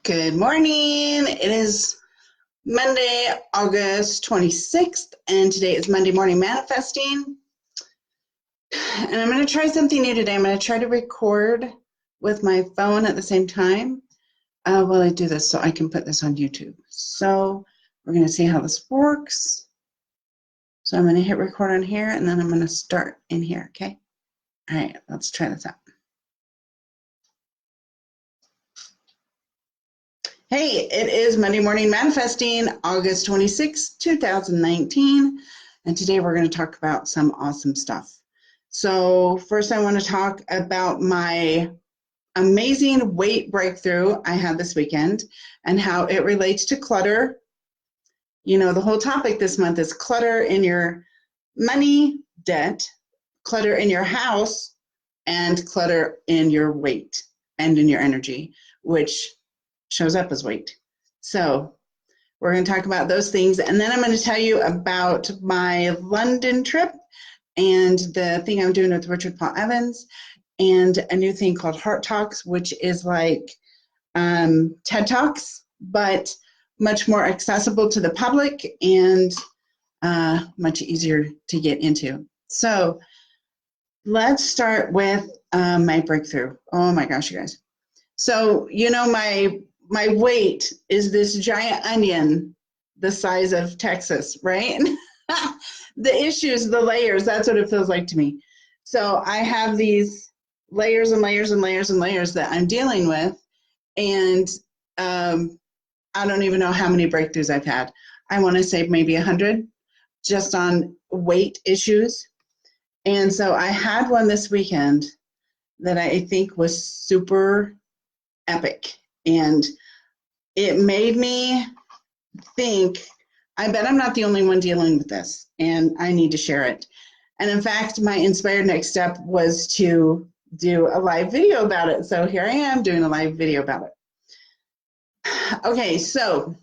Good morning. It is Monday, August 26th, and today is Monday Morning Manifesting. And I'm going to try something new today. I'm going to try to record with my phone at the same time while I do this so I can put this on YouTube. So we're going to see how this works. So I'm going to hit record on here, and then I'm going to start in here, okay? All right, let's try this out. Hey, it is Monday Morning Manifesting, August 26, 2019, and today we're going to talk about some awesome stuff. So first I want to talk about my amazing weight breakthrough I had this weekend and how it relates to clutter. You know, the whole topic this month is clutter in your money, debt, clutter in your house, and clutter in your weight and in your energy, which shows up as weight. So we're going to talk about those things. And then I'm going to tell you about my London trip and the thing I'm doing with Richard Paul Evans and a new thing called Heart Talks, which is like TED Talks, but much more accessible to the public and much easier to get into. So let's start with my breakthrough. Oh my gosh, you guys. So, you know, my weight is this giant onion the size of Texas, right? The issues, the layers, that's what it feels like to me. So I have these layers and layers and layers and layers that I'm dealing with, and I don't even know how many breakthroughs I've had. I want to say maybe 100 just on weight issues. And so I had one this weekend that I think was super epic. And it made me think, I bet I'm not the only one dealing with this, and I need to share it. And in fact, my inspired next step was to do a live video about it. So here I am doing a live video about it. Okay, so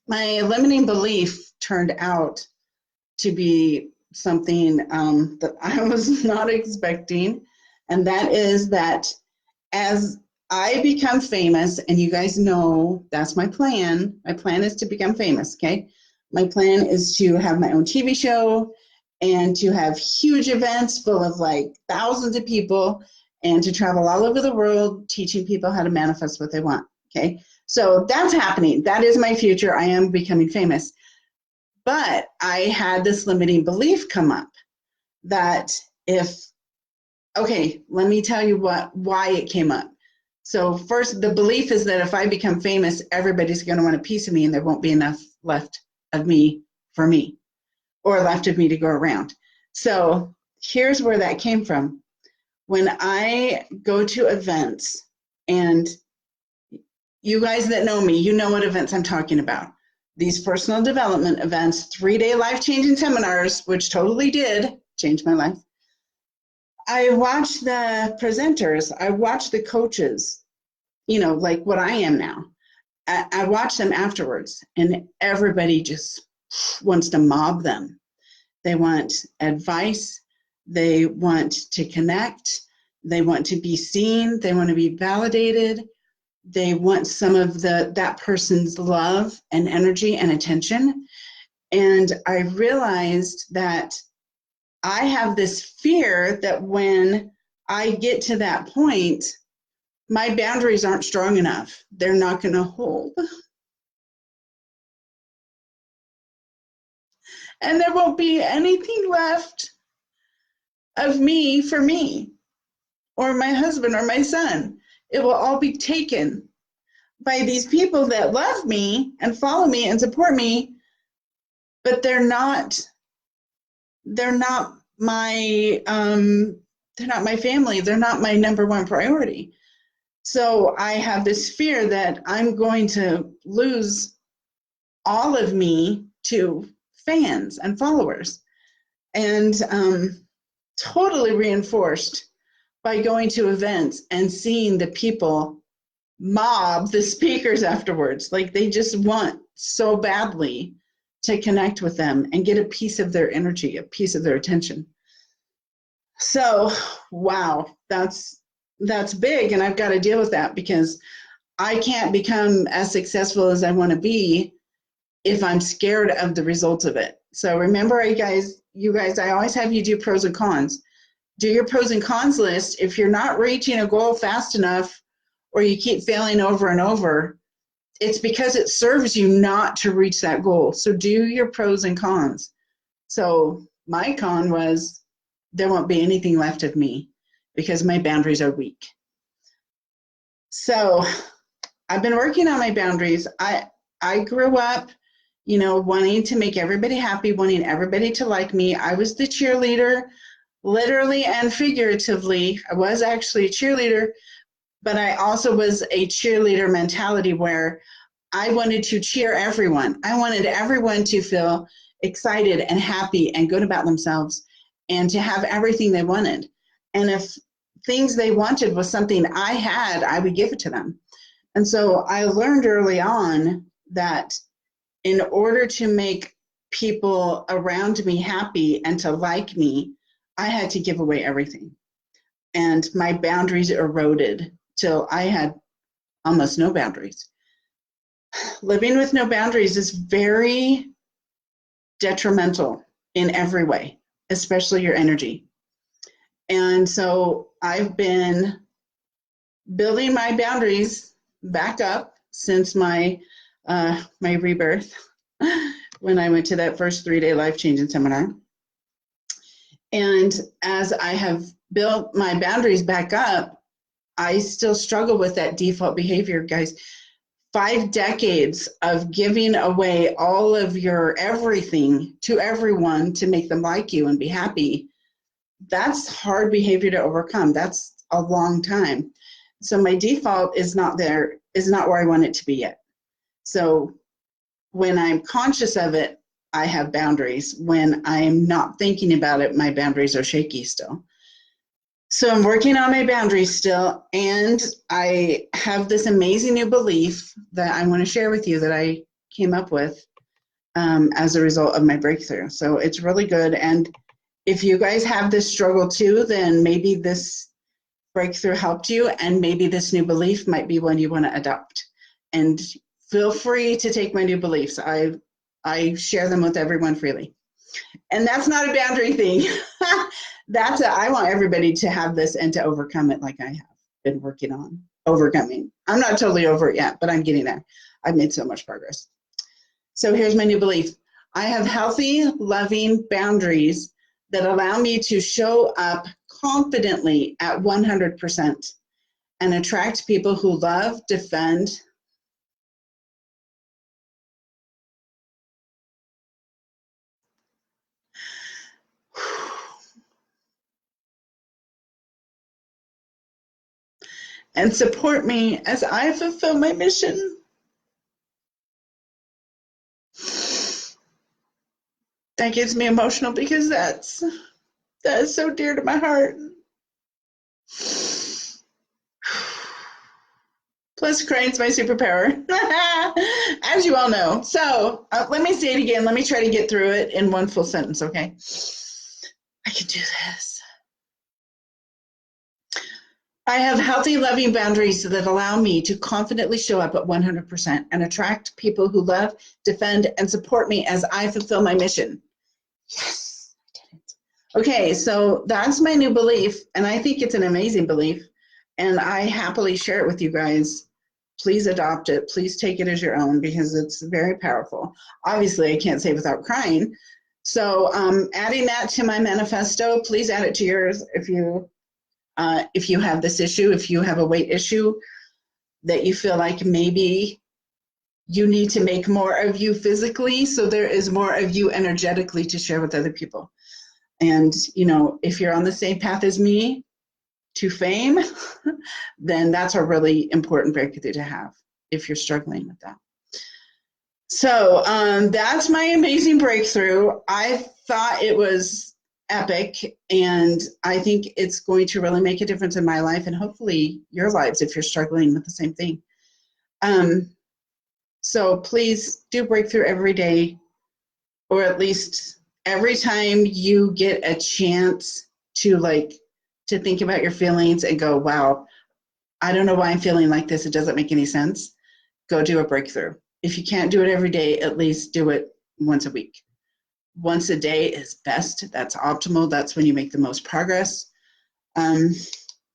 my limiting belief turned out to be something that I was not expecting, and that is that as I become famous, and you guys know that's my plan. My plan is to become famous, okay? My plan is to have my own TV show and to have huge events full of like thousands of people and to travel all over the world teaching people how to manifest what they want, okay? So that's happening. That is my future. I am becoming famous. But I had this limiting belief come up that okay, let me tell you why it came up. So first, the belief is that if I become famous, everybody's going to want a piece of me and there won't be enough left of me for me or left of me to go around. So here's where that came from. When I go to events, and you guys that know me, you know what events I'm talking about. These personal development events, 3-day life-changing seminars, which totally did change my life. I watch the presenters, I watch the coaches, you know, like what I am now. I watch them afterwards, and everybody just wants to mob them. They want advice, they want to connect, they want to be seen, they want to be validated, they want some of that person's love and energy and attention. And I realized that I have this fear that when I get to that point, my boundaries aren't strong enough. They're not going to hold. And there won't be anything left of me for me or my husband or my son. It will all be taken by these people that love me and follow me and support me, but they're not my family. They're not my number one priority. So I have this fear that I'm going to lose all of me to fans and followers, and totally reinforced by going to events and seeing the people mob the speakers afterwards. Like they just want so badly to connect with them and get a piece of their energy, a piece of their attention. So, wow, that's big, and I've got to deal with that because I can't become as successful as I want to be if I'm scared of the results of it. So remember, you guys, I always have you do pros and cons. Do your pros and cons list. If you're not reaching a goal fast enough or you keep failing over and over, it's because it serves you not to reach that goal. So do your pros and cons. So my con was there won't be anything left of me because my boundaries are weak. So I've been working on my boundaries. I grew up, wanting to make everybody happy, wanting everybody to like me. I was the cheerleader, literally and figuratively. I was actually a cheerleader, but I also was a cheerleader mentality where I wanted to cheer everyone. I wanted everyone to feel excited and happy and good about themselves and to have everything they wanted. And if things they wanted was something I had, I would give it to them. And so I learned early on that in order to make people around me happy and to like me, I had to give away everything. And my boundaries eroded till I had almost no boundaries. Living with no boundaries is very detrimental in every way, especially your energy. And so I've been building my boundaries back up since my rebirth when I went to that first 3-day life-changing seminar. And as I have built my boundaries back up, I still struggle with that default behavior, guys. 5 decades of giving away all of your everything to everyone to make them like you and be happy, that's hard behavior to overcome. That's a long time. So my default is not there, is not where I want it to be yet. So when I'm conscious of it, I have boundaries. When I'm not thinking about it, my boundaries are shaky still. So I'm working on my boundaries still, and I have this amazing new belief that I want to share with you that I came up with as a result of my breakthrough. So it's really good. And if you guys have this struggle too, then maybe this breakthrough helped you, and maybe this new belief might be one you want to adopt. And feel free to take my new beliefs. I share them with everyone freely. And that's not a boundary thing. I want everybody to have this and to overcome it, like I have been working on overcoming. I'm not totally over it yet, but I'm getting there. I've made so much progress. So here's my new belief. I have healthy, loving boundaries that allow me to show up confidently at 100% and attract people who love, defend, and support me as I fulfill my mission. That gets me emotional because that is so dear to my heart. Plus, crying's my superpower, as you all know. So let me say it again. Let me try to get through it in one full sentence, okay? I can do this. I have healthy, loving boundaries that allow me to confidently show up at 100% and attract people who love, defend, and support me as I fulfill my mission. Yes, I did it. Okay, so that's my new belief, and I think it's an amazing belief, and I happily share it with you guys. Please adopt it. Please take it as your own because it's very powerful. Obviously, I can't say without crying. So adding that to my manifesto, please add it to yours if you have this issue, if you have a weight issue that you feel like maybe you need to make more of you physically so there is more of you energetically to share with other people. And, if you're on the same path as me to fame, then that's a really important breakthrough to have if you're struggling with that. So that's my amazing breakthrough. I thought it was epic, and I think it's going to really make a difference in my life and hopefully your lives if you're struggling with the same thing. So please do breakthrough every day, or at least every time you get a chance to think about your feelings and go, wow, I don't know why I'm feeling like this. It doesn't make any sense. Go do a breakthrough. If you can't do it every day, at least do it once a week. Once a day is best. That's optimal. That's when you make the most progress.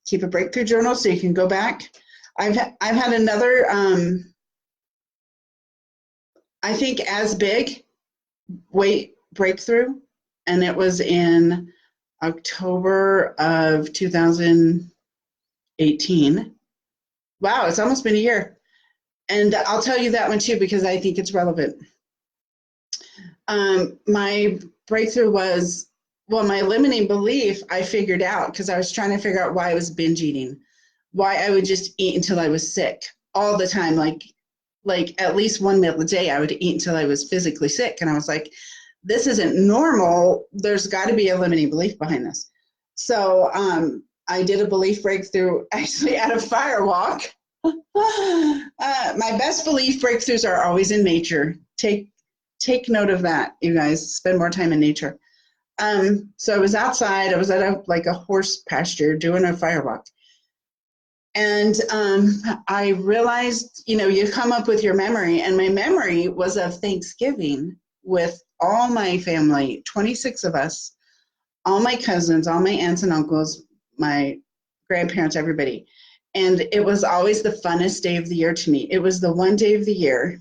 Keep a breakthrough journal so you can go back. I've had another, I think as big weight breakthrough, and it was in October of 2018. Wow, it's almost been a year. And I'll tell you that one too, because I think it's relevant. My breakthrough was, well, my limiting belief I figured out because I was trying to figure out why I was binge eating, why I would just eat until I was sick all the time. Like at least one meal a day, I would eat until I was physically sick. And I was like, this isn't normal. There's got to be a limiting belief behind this. So I did a belief breakthrough actually at a fire walk. My best belief breakthroughs are always in nature. Take note of that, you guys. Spend more time in nature. So I was outside. I was at a horse pasture doing a fire walk. And I realized, you come up with your memory. And my memory was of Thanksgiving with all my family, 26 of us, all my cousins, all my aunts and uncles, my grandparents, everybody. And it was always the funnest day of the year to me. It was the one day of the year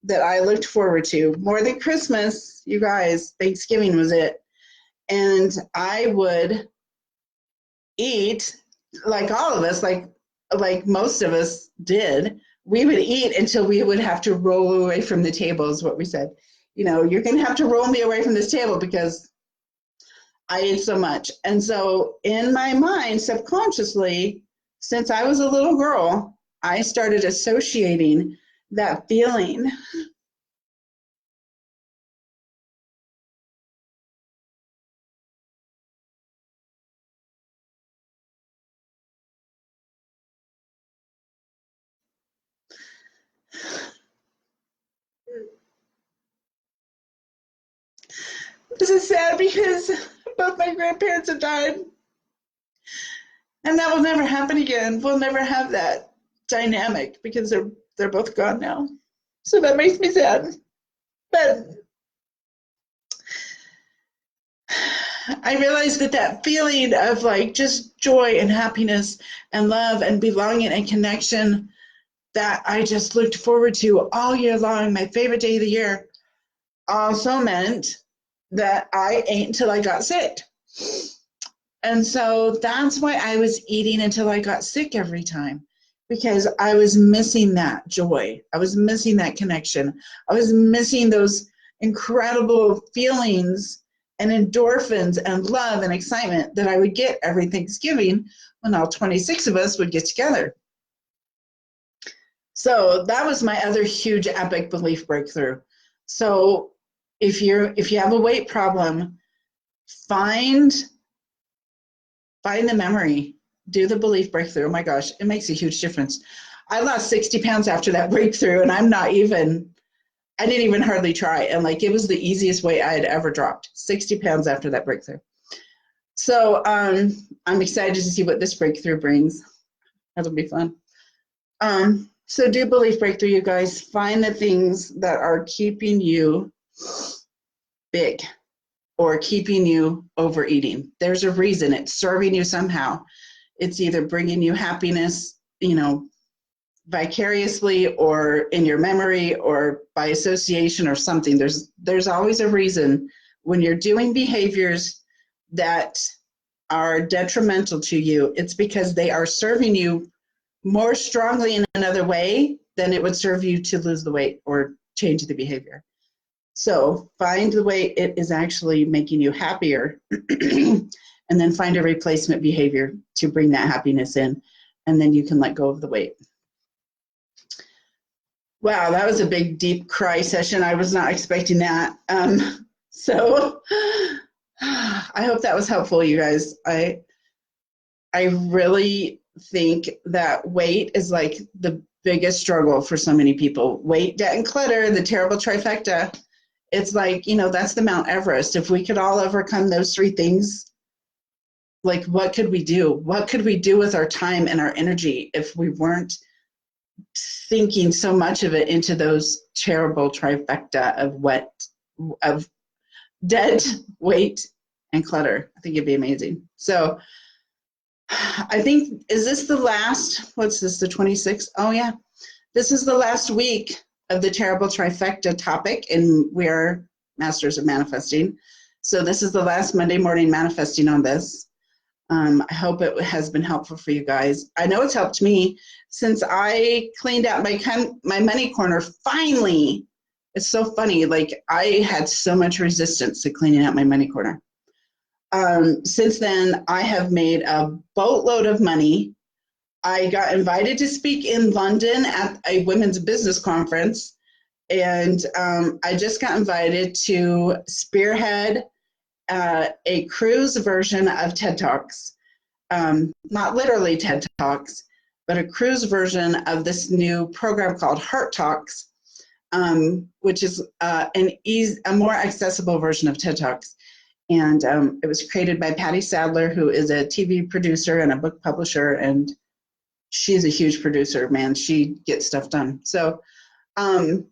that I looked forward to more than Christmas. You guys, Thanksgiving was it. And I would eat like all of us, like most of us did. We would eat until we would have to roll away from the table is what we said. You're going to have to roll me away from this table because I ate so much. And so in my mind, subconsciously, since I was a little girl, I started associating that feeling. This is sad because both my grandparents have died. And that will never happen again. We'll never have that dynamic because they're both gone now. So that makes me sad. But I realized that feeling of just joy and happiness and love and belonging and connection that I just looked forward to all year long, my favorite day of the year, also meant that I ate until I got sick. And so that's why I was eating until I got sick every time, because I was missing that joy. I was missing that connection. I was missing those incredible feelings and endorphins and love and excitement that I would get every Thanksgiving when all 26 of us would get together. So that was my other huge epic belief breakthrough. So if you have a weight problem, find the memory, do the belief breakthrough. Oh my gosh, it makes a huge difference. I lost 60 pounds after that breakthrough, and I didn't even hardly try. And it was the easiest weight I had ever dropped, 60 pounds after that breakthrough. So I'm excited to see what this breakthrough brings. That'll be fun. So do belief breakthrough, you guys. Find the things that are keeping you big or keeping you overeating. There's a reason. It's serving you somehow. It's either bringing you happiness, vicariously or in your memory or by association or something. There's always a reason when you're doing behaviors that are detrimental to you. It's because they are serving you more strongly in another way than it would serve you to lose the weight or change the behavior. So find the way it is actually making you happier and then find a replacement behavior to bring that happiness in, and then you can let go of the weight. Wow, that was a big, deep cry session. I was not expecting that. So I hope that was helpful, you guys. I really think that weight is the biggest struggle for so many people. Weight, debt, and clutter, the terrible trifecta. It's that's the Mount Everest. If we could all overcome those three things, like, what could we do? What could we do with our time and our energy if we weren't sinking so much of it into those terrible trifecta of debt, weight, and clutter? I think it'd be amazing. So I think, is this the last, what's this, the 26th? Oh yeah, this is the last week of the terrible trifecta topic, and we're masters of manifesting. So this is the last Monday morning manifesting on this. I hope it has been helpful for you guys. I know it's helped me since I cleaned out my money corner. Finally, it's so funny. Like, I had so much resistance to cleaning out my money corner. Since then, I have made a boatload of money. I got invited to speak in London at a women's business conference, and I just got invited to spearhead a cruise version of TED Talks. Not literally TED Talks, but a cruise version of this new program called Heart Talks, which is a more accessible version of TED Talks. And it was created by Patty Sadler, who is a TV producer and a book publisher, and she's a huge producer, man. She gets stuff done. So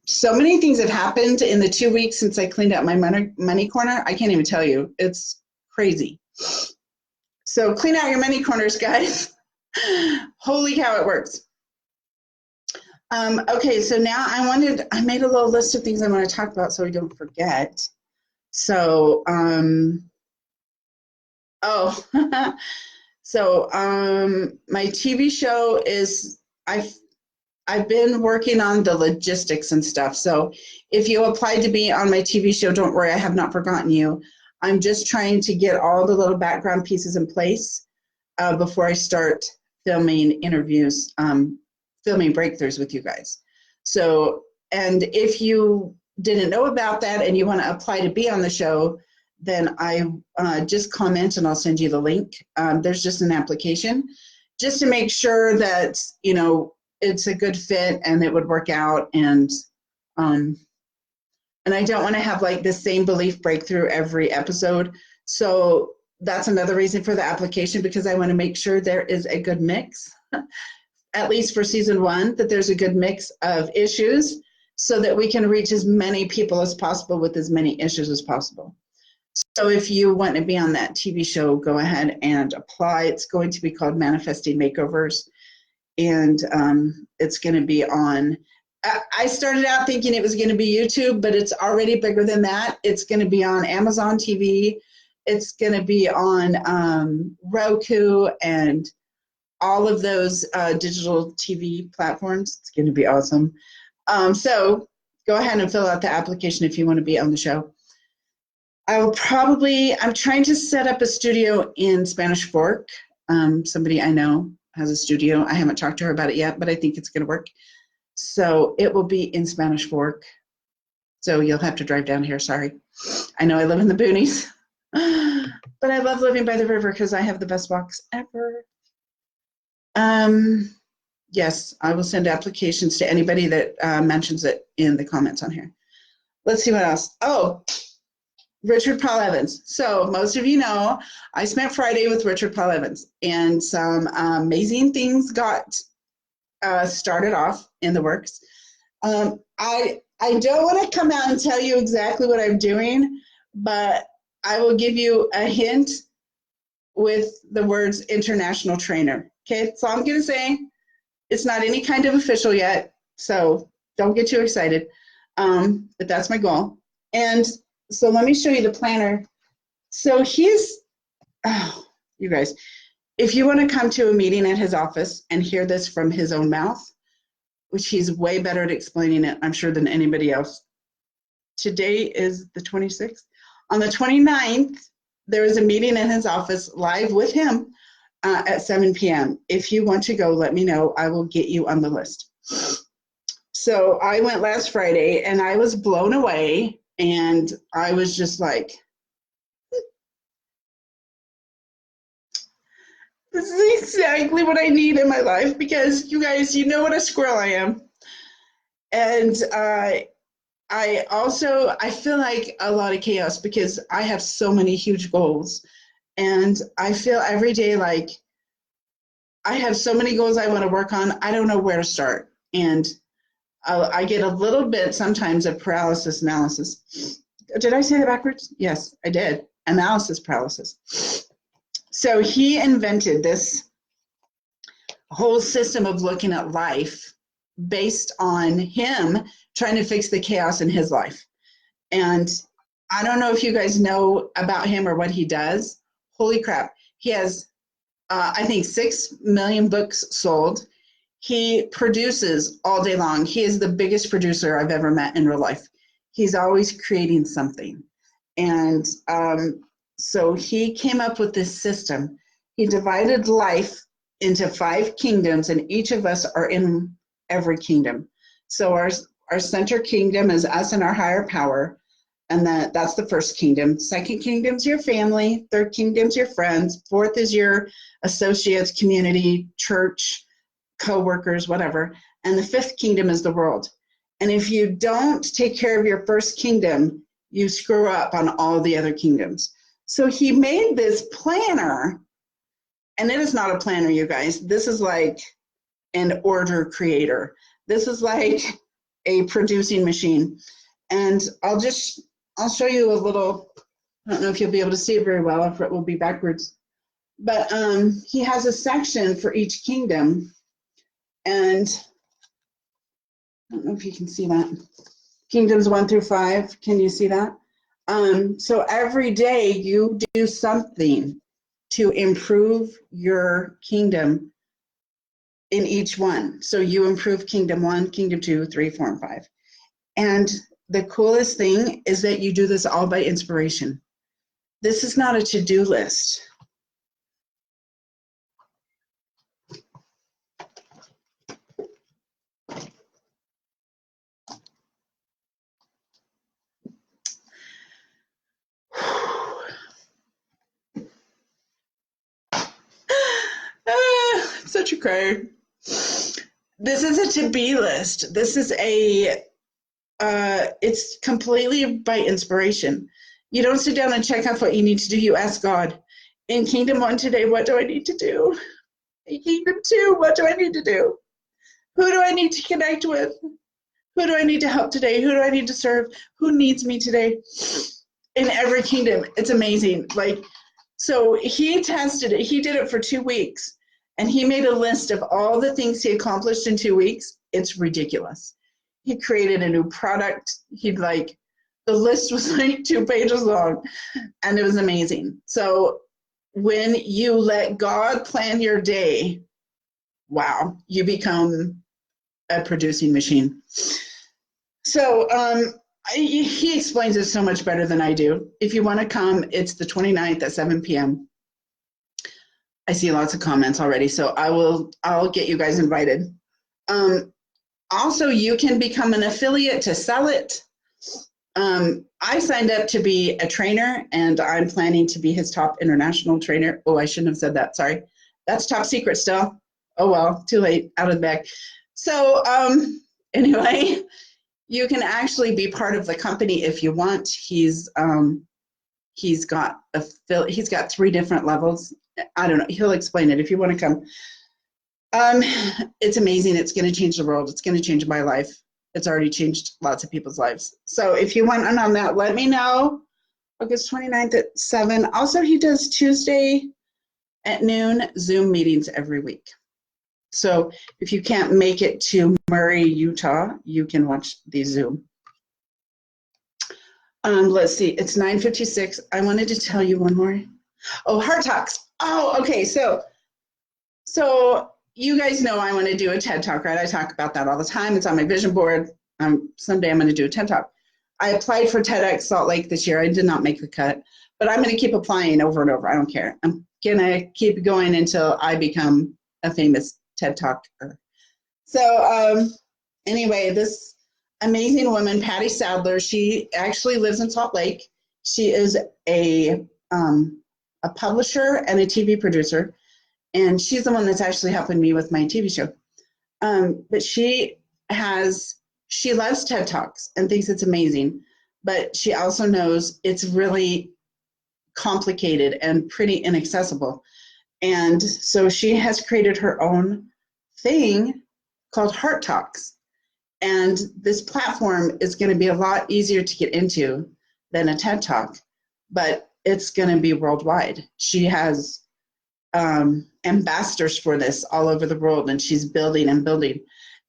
so many things have happened in the 2 weeks since I cleaned out my money corner. I can't even tell you. It's crazy. So clean out your money corners, guys. Holy cow, it works. Okay, so now I made a little list of things I want to talk about so I don't forget. So, so my TV show is, I've been working on the logistics and stuff. So if you applied to be on my TV show, don't worry, I have not forgotten you. I'm just trying to get all the little background pieces in place before I start filming interviews, filming breakthroughs with you guys. So, and if you didn't know about that and you want to apply to be on the show, then I just comment and I'll send you the link. There's just an application just to make sure that, you know, it's a good fit and it would work out. And I don't want to have like the same belief breakthrough every episode. So that's another reason for the application, because I want to make sure there is a good mix, at least for season 1, that there's a good mix of issues so that we can reach as many people as possible with as many issues as possible. So if you want to be on that TV show, go ahead and apply. It's going to be called Manifesting Makeovers. And it's going to be on, I started out thinking it was going to be YouTube, but it's already bigger than that. It's going to be on Amazon TV. It's going to be on Roku and all of those digital TV platforms. It's going to be awesome. So go ahead and fill out the application if you want to be on the show. I'm trying to set up a studio in Spanish Fork. Somebody I know has a studio. I haven't talked to her about it yet, but I think it's going to work. So it will be in Spanish Fork. So you'll have to drive down here. Sorry. I know I live in the boonies, but I love living by the river because I have the best walks ever. Yes, I will send applications to anybody that mentions it in the comments on here. Let's see what else. Oh, Richard Paul Evans. So most of you know, I spent Friday with Richard Paul Evans, and some amazing things got started off in the works. I don't want to come out and tell you exactly what I'm doing, but I will give you a hint with the words international trainer. Okay, that's all I'm going to say. It's not any kind of official yet, so don't get too excited. But that's my goal. And so let me show you the planner. So you guys, if you want to come to a meeting at his office and hear this from his own mouth, which he's way better at explaining it, I'm sure, than anybody else. Today is the 26th. On the 29th, there is a meeting in his office live with him at 7 p.m. If you want to go, let me know. I will get you on the list. So I went last Friday and I was blown away, and I was just like, this is exactly what I need in my life, because you guys, you know what a squirrel I am. And I feel like a lot of chaos because I have so many huge goals. And I feel every day like I have so many goals I want to work on. I don't know where to start. And I get a little bit sometimes of paralysis analysis. Did I say that backwards? Yes, I did. Analysis paralysis. So he invented this whole system of looking at life based on him trying to fix the chaos in his life. And I don't know if you guys know about him or what he does. Holy crap. He has, I think, 6 million books sold. He produces all day long. He is the biggest producer I've ever met in real life. He's always creating something. And so he came up with this system. He divided life into 5 kingdoms, and each of us are in every kingdom. So our center kingdom is us and our higher power, and that's the first kingdom. Second kingdom is your family. Third kingdom is your friends. Fourth is your associates, community, church, co-workers, whatever. And the fifth kingdom is the world. And if you don't take care of your first kingdom, you screw up on all the other kingdoms. So he made this planner, and it is not a planner, you guys. This is like an order creator. This is like a producing machine. And I'll show you a little, I don't know if you'll be able to see it very well, if it will be backwards. But he has a section for each kingdom. And I don't know if you can see that. Kingdoms 1 through 5. Can you see that? So every day you do something to improve your kingdom in each one. So you improve kingdom 1, kingdom 2, 3, 4, and 5. And the coolest thing is that you do this all by inspiration. This is not a to-do list. I'm such a crier. This is a to-be list. This is it's completely by inspiration. You don't sit down and check off what you need to do. You ask God, in Kingdom 1 today, what do I need to do? In Kingdom 2, what do I need to do? Who do I need to connect with? Who do I need to help today? Who do I need to serve? Who needs me today? In every kingdom. It's amazing. So he tested it. He did it for 2 weeks, and he made a list of all the things he accomplished in 2 weeks. It's ridiculous. He created a new product. The list was like 2 pages long, and it was amazing. So when you let God plan your day, wow, you become a producing machine. So he explains it so much better than I do. If you want to come, it's the 29th at 7 p.m. I see lots of comments already, so I'll get you guys invited. Also, you can become an affiliate to sell it. I signed up to be a trainer, and I'm planning to be his top international trainer. Oh, I shouldn't have said that. Sorry. That's top secret still. Oh, well, too late, out of the bag. So anyway, you can actually be part of the company if you want. He's got 3 different levels. I don't know. He'll explain it if you want to come. It's amazing. It's going to change the world. It's going to change my life. It's already changed lots of people's lives. So if you want in on that, let me know. August 29th at 7. Also, he does Tuesday at noon Zoom meetings every week. So if you can't make it to Murray, Utah, you can watch the Zoom. Let's see, it's 9:56. I wanted to tell you one more. Oh, Heart Talks. Oh, okay. So you guys know I want to do a TED Talk, right? I talk about that all the time. It's on my vision board. Someday I'm going to do a TED Talk. I applied for TEDx Salt Lake this year. I did not make the cut, but I'm going to keep applying over and over. I don't care. I'm going to keep going until I become a famous TED Talker. So anyway, this amazing woman, Patty Sadler, she actually lives in Salt Lake. She is a publisher and a TV producer, and she's the one that's actually helping me with my TV show. But she loves TED Talks and thinks it's amazing, but she also knows it's really complicated and pretty inaccessible. And so she has created her own thing called Heart Talks. And this platform is going to be a lot easier to get into than a TED Talk, but it's going to be worldwide. She has ambassadors for this all over the world, and she's building and building.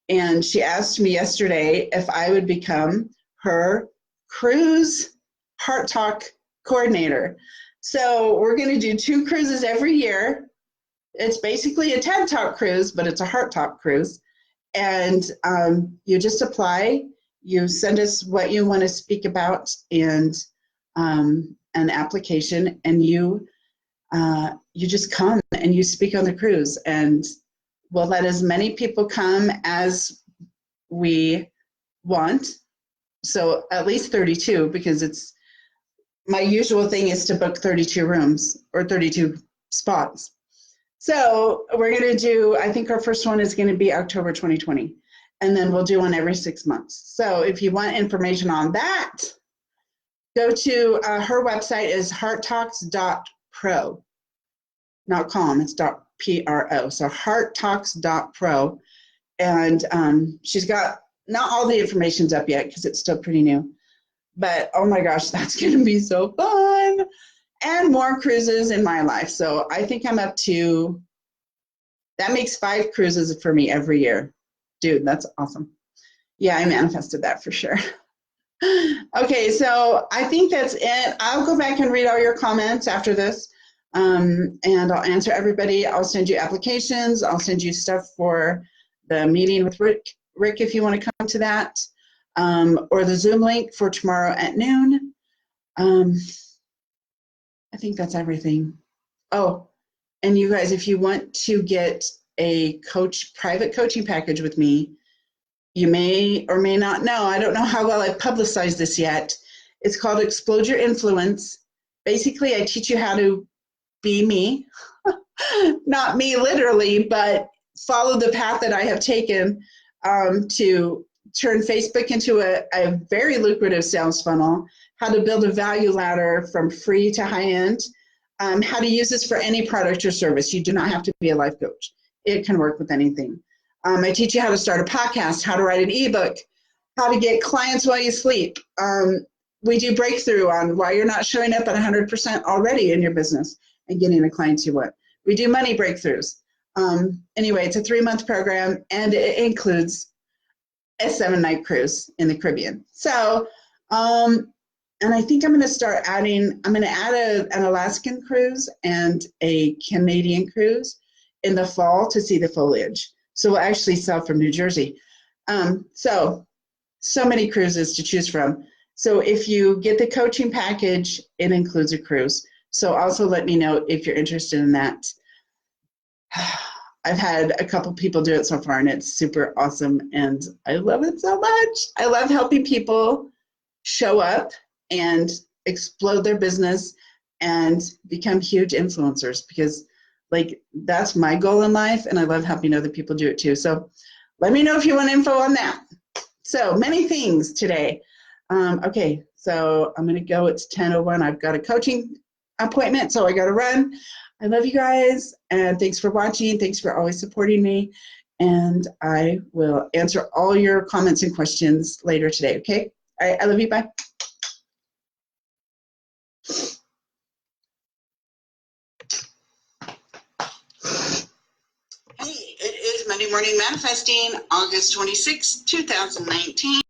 And she asked me yesterday if I would become her cruise Heart Talk coordinator. So we're going to do 2 cruises every year. It's basically a TED Talk cruise, but it's a Heart Talk cruise. And you just apply, you send us what you want to speak about and an application, and you just come and you speak on the cruise, and we'll let as many people come as we want. So at least 32, because it's my usual thing is to book 32 rooms or 32 spots. So we're going to do, I think our first one is going to be October 2020, and then we'll do one every 6 months. So if you want information on that, go to her website is hearttalks.pro, not com, it's .pro. So hearttalks.pro, and she's got, not all the information's up yet because it's still pretty new, but oh my gosh, that's going to be so fun. And more cruises in my life. So I think I'm up to, that makes 5 cruises for me every year. Dude, that's awesome. Yeah, I manifested that for sure. Okay, so I think that's it. I'll go back and read all your comments after this, and I'll answer everybody. I'll send you applications. I'll send you stuff for the meeting with Rick if you want to come to that, or the Zoom link for tomorrow at noon. I think that's everything. Oh, and you guys, if you want to get a private coaching package with me, you may or may not know, I don't know how well I've publicized this yet. It's called Explode Your Influence. Basically, I teach you how to be me, not me literally, but follow the path that I have taken to turn Facebook into a very lucrative sales funnel, how to build a value ladder from free to high end, how to use this for any product or service. You do not have to be a life coach. It can work with anything. I teach you how to start a podcast, how to write an ebook, how to get clients while you sleep. We do breakthrough on why you're not showing up at 100% already in your business and getting the clients you want. We do money breakthroughs. Anyway, it's a 3-month program, and it includes a 7-night cruise in the Caribbean. So, and I think I'm going to add an Alaskan cruise and a Canadian cruise in the fall to see the foliage. So we'll actually sell from New Jersey. So many cruises to choose from. So if you get the coaching package, it includes a cruise. So also let me know if you're interested in that. I've had a couple people do it so far, and it's super awesome, and I love it so much. I love helping people show up and explode their business and become huge influencers, because like that's my goal in life, and I love helping other people do it too. So let me know if you want info on that. So many things today. Okay, so I'm gonna go. It's 10:01. I've got a coaching appointment, so I gotta run. I love you guys, and thanks for watching. Thanks for always supporting me, and I will answer all your comments and questions later today, okay? All right, I love you, bye. Hey, it is Monday Morning Manifesting, August 26, 2019.